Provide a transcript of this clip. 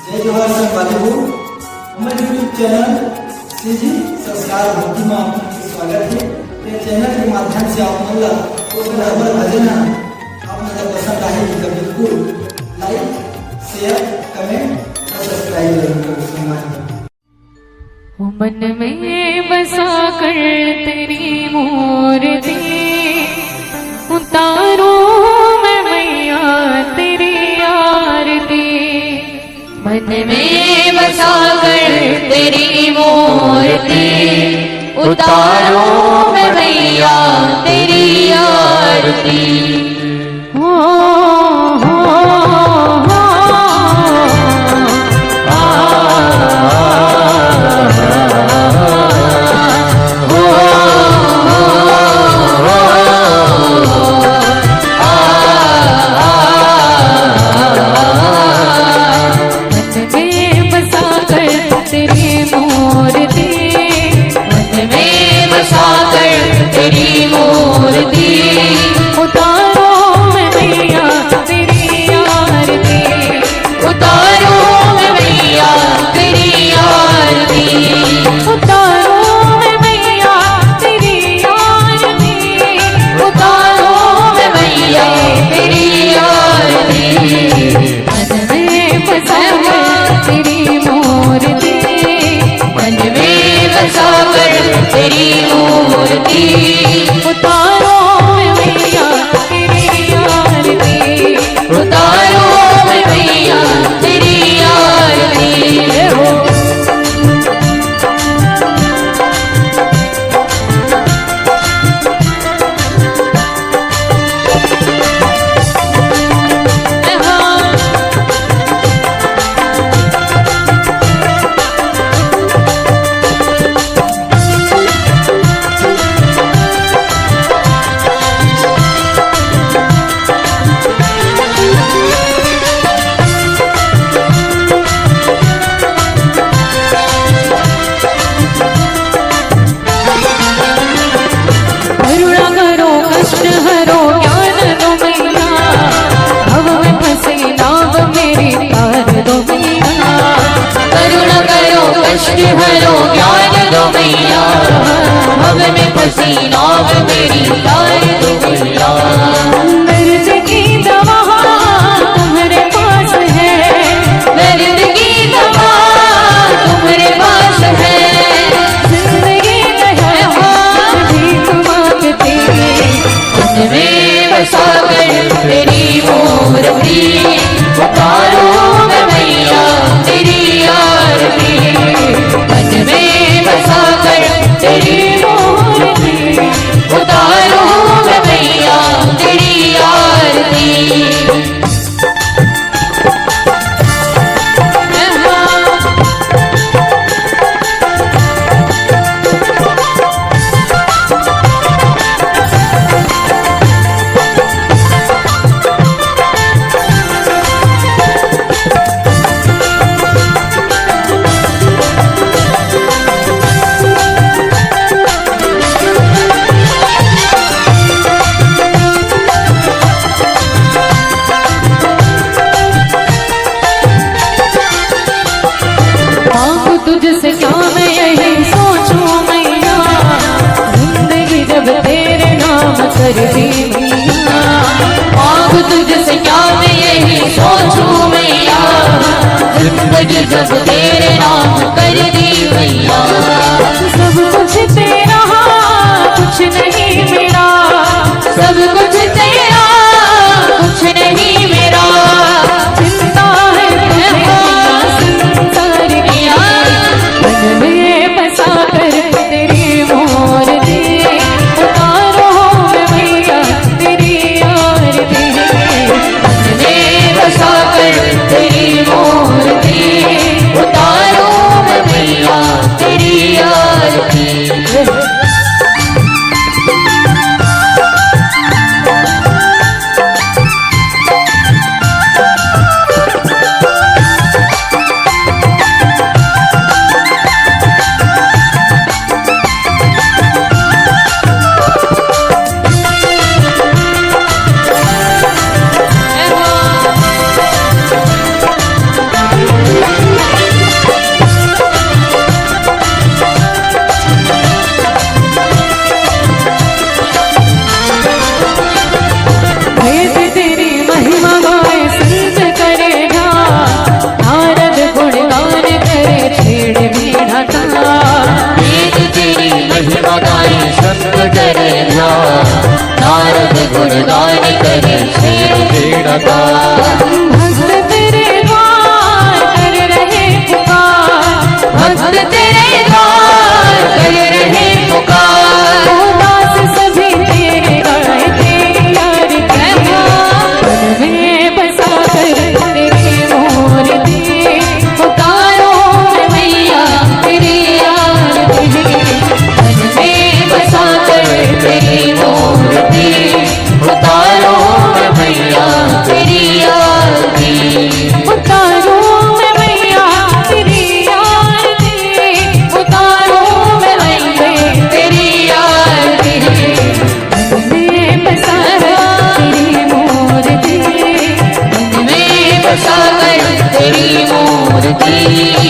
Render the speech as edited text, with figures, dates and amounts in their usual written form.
जय जोहार संगवारी हो। हमारे यूट्यूब चैनल श्री जी संस्कार भक्ति में आपका स्वागत है। ये चैनल के माध्यम से आप मतलब तो बराबर भजन आप मतलब पसंद आए तो बिल्कुल लाइक शेयर कमेंट और सब्सक्राइब जरूर करें। मन में बसा कर तेरी मूर्ति उतारो मैं मैया तेरी आरती। मन में बसा कर तेरी मूर्ति उतारो मैं मैया तेरी आरती। हरो ज्ञान दो मैया, भव में फंसी नाव मेरी तार दो मैया। दर्द की दवा तुम्हारे पास है, दर्द की दवा तुम्हारे पास है। जिंदगी में भीख मांगती मन में बसा कर तेरी मूर्ति उतारो मैं मैया तेरी आरती। मन में बसा कर तेरी मूर्ति उतारो मैं मैया तेरी आरती। तुझसे क्या मैं यही सोचूं मैया, जिंदगी जब तेरे नाम कर दी मैया। आँख तुझसे क्या मैं यही सोचूं मैया, जिंदगी जब तेरे नाम कर दी मैया। सब कुछ तेरा कुछ नहीं मेरा, सब कुछ तेरा कुछ नहीं मेरा। चिंता है संसार की, मन में बसा कर तेरी मूर्ति उतारो मैं मैया गुणगान करे शेर बेड़ा पार। भक्त तेरे द्वार कर रहे पुकार, भक्त तेरे द्वार कर रहे पुकार। उदास सभी तेरे गाए तेरी आरती, मन में बसा कर तेरी मूर्ति, पुकारो मैं मैया तेरी आरती, मन में बसा कर तेरी मूर्ति, पुकारो मैं मैया तेरी आरती। उतारो मैं मैया तेरी आरती, उतारो मैं मैया तेरी आरती, में बसा तेरी मूर्ति, मन में बसा कर तेरी मूर्ति।